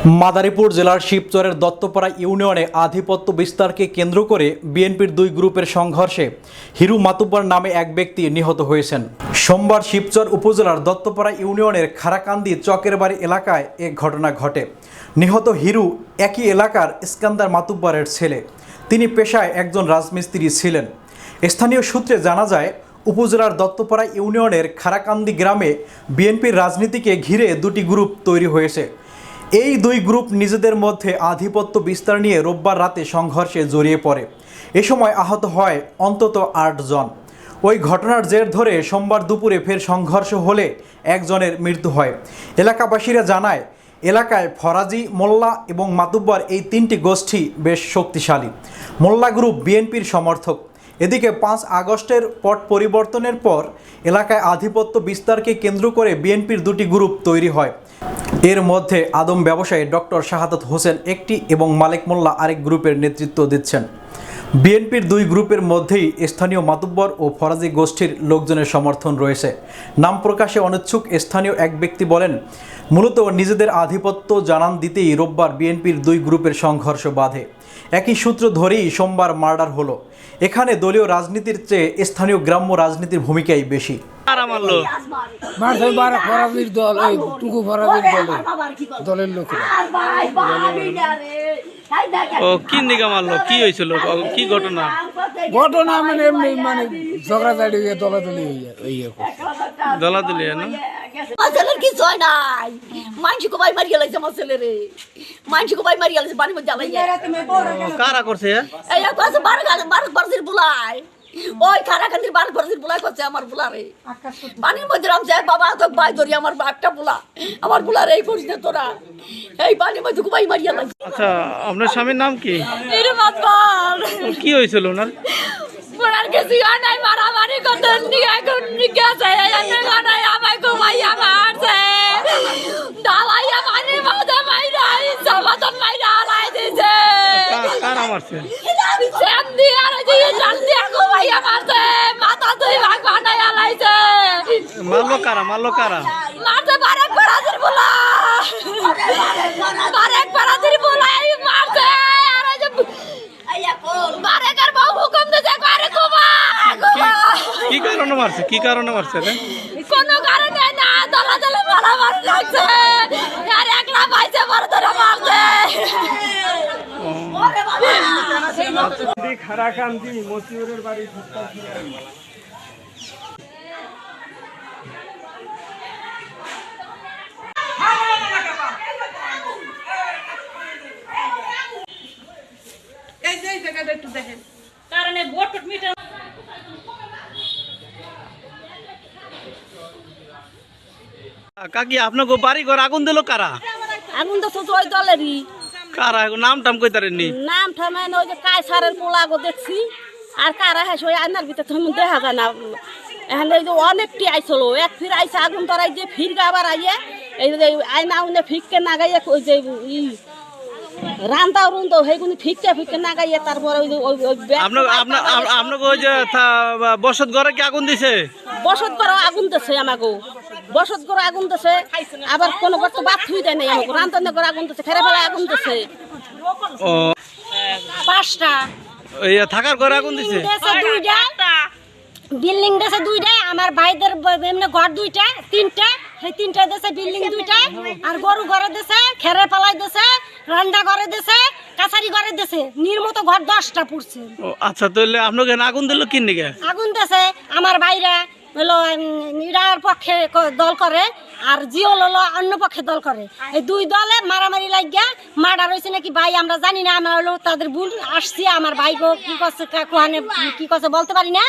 মাদারীপুর জেলার শিবচরের দত্তপাড়া ইউনিয়নে আধিপত্য বিস্তারকে কেন্দ্র করে বিএনপির দুই গ্রুপের সংঘর্ষে হিরু মাতুব্বর নামে এক ব্যক্তি নিহত হয়েছেন। সোমবার শিবচর উপজেলার দত্তপাড়া ইউনিয়নের খারাকান্দি চকের বাড়ি এলাকায় এ ঘটনা ঘটে। নিহত হিরু একই এলাকার ইস্কান্দার মাতুব্বরের ছেলে। তিনি পেশায় একজন রাজমিস্ত্রি ছিলেন। স্থানীয় সূত্রে জানা যায়, উপজেলার দত্তপাড়া ইউনিয়নের খারাকান্দি গ্রামে বিএনপির রাজনীতিকে ঘিরে দুটি গ্রুপ তৈরি হয়েছে। এই দুই গ্রুপ নিজেদের মধ্যে আধিপত্য বিস্তার নিয়ে রোববার রাতে সংঘর্ষে জড়িয়ে পড়ে। এ সময় আহত হয় অন্তত ৮ জন। ওই ঘটনার জের ধরে সোমবার দুপুরে ফের সংঘর্ষ হলে একজনের মৃত্যু হয়। এলাকাবাসীরা জানায়, এলাকায় ফরাজি, মোল্লা এবং মাতুব্বর এই তিনটি গোষ্ঠী বেশ শক্তিশালী। মোল্লা গ্রুপ বিএনপির সমর্থক। এদিকে ৫ আগস্টের পট পরিবর্তনের পর এলাকায় আধিপত্য বিস্তারকে কেন্দ্র করে বিএনপির দুটি গ্রুপ তৈরি হয়। এর মধ্যে আদম ব্যবসায়ী ডক্টর শাহাদাত হোসেন একটি এবং মালেক মোল্লা আরেক গ্রুপের নেতৃত্ব দিচ্ছেন। বিএনপির দুই গ্রুপের মধ্যেই স্থানীয় মাতুব্বর ও ফরাজি গোষ্ঠীর লোকজনের সমর্থন রয়েছে। নাম প্রকাশে অনিচ্ছুক স্থানীয় এক ব্যক্তি বলেন, মূলত নিজেদের আধিপত্য জানান দিতেই রোববার বিএনপির দুই গ্রুপের সংঘর্ষ বাধে। একই সূত্র ধরেই সোমবার মার্ডার হলো। এখানে দলীয় রাজনীতির চেয়ে স্থানীয় গ্রাম্য রাজনীতির ভূমিকাই বেশি। দলের লোকেরা ও কি নিগা মারলো, কি হয়েছিল, কি ঘটনা? ঘটনা মানে এমনি মানে ঝগড়াঝাড়ি হয়ে দলাদলি দলাদলি না ছেলের কিছু হয় নাই। মানসিক ভাই মারি গেলাইছে আমার ছেলেরে, মানসিক ভাই মারি গেলাইছে বাড়ির মধ্যে জ্বালাই। কারা করছে? এই আছে 12 বছর বুলাই, ওই খারাকান্দির 12 বছর বুলাই করছে আমার বুলারে। পানির মধ্যে রামছে বাবা তো ভাই ধরি আমার একটা বুলা, আমার বুলারে এই করিস না তোরা, এই পানির মধ্যে ভাই মারি গেলাইছে। আচ্ছা, আপনার স্বামীর নাম কি? এর মাতবার কি হয়েছিল ওনার? ওনার কিছু হয় নাই, মারামারি করতে নিয়ে এখন গেছে নাই, আমায় ঘুমাইয়া মারছে, ডালাইয়া পানির মধ্যে মাইরা জামাতন মাইরা হালাই দিছে। কারা মারছে? সেম দিয়ে আর দিয়ে জাল দিয়ে ঘুমাইয়া মারছে, মাথা দুই ভাগ বানাই হালাইছে। মারলো কারা? মারতে বারেক বারাদির বলা, বারেক বারাদির বলাই মারছে। আর ওই যে বারেকের বউ হুকুম দিছে ঘরে ঘুমা। কি কারণে মারছে রে? কোনো কারণে না, দলাদলে মারামারি লাগছে, আর একলা পাইছে বড় ধরে মারছে। খারাকান্দি মতিউরের বাড়ি একটু দেখেন কারণে বোট মিটার কাকি, আপনাকে বাড়ি ঘর আগুন দিল কারা? আগুন তো ওই দলেরই। কারা? নাম টাম কইতারেননি? নাম ঠামেন ওই যে কায়সারের পোলাগো দেখছি, আর কারা হ্যাঁ ওই আয়নার ভিতরে তুমি দেখা যায় না। এখানে এই যে অনেকটি আইসলো, এক ফির আইসে আগুন তরাই যে ফির আবার আইয়ে এই যে আয়না উনে ফিককে না গাইয়ে ওই যে রান্তা রুন্দ সেইগুলি ফিককে না গাইয়ে তারপরে ওই যে আপনাকে ওই যে বসত ঘরে কি আগুন দিছে? বসত ঘরে আগুন দিছে, আমাকে বসত ঘরে আগুন দিছে, আবার কোনো ঘর তো বাদ থুই দেয় নাই, আমাকে রান্তার ঘরে আগুন দিছে, খেরে ফেলায় আগুন দিছে। ও 5টা এই থাকার ঘরে আগুন দিছে? বিল্ডিং দেশে 2টা, আমার ভাইদের এমনি ঘর 2টা 3টা, সেই 3টা দেশে বিল্ডিং 2টা, আর গরু ঘরে দেশে, খেরে পালাই দেশে, রান্না ঘরে দেশে, কাছারি ঘরে দেশে, নির্মত ঘর 10টা পড়ছে। ও আচ্ছা, তাহলে আপনাকে আগুন দিল কি নিকে? আগুন দেশে আমার ভাইরা হলো ইরার পক্ষে দল করে, আর জিওল হলো অন্য পক্ষে দল করে। এই দুই দলে মারামারি লাগিয়া মার্ডার হয়েছে নাকি ভাই আমরা জানি না। আমরা হলো তাদের ভুল আসছি, আমার ভাই গো কি করছে কোহানে কি করছে বলতে পারি না।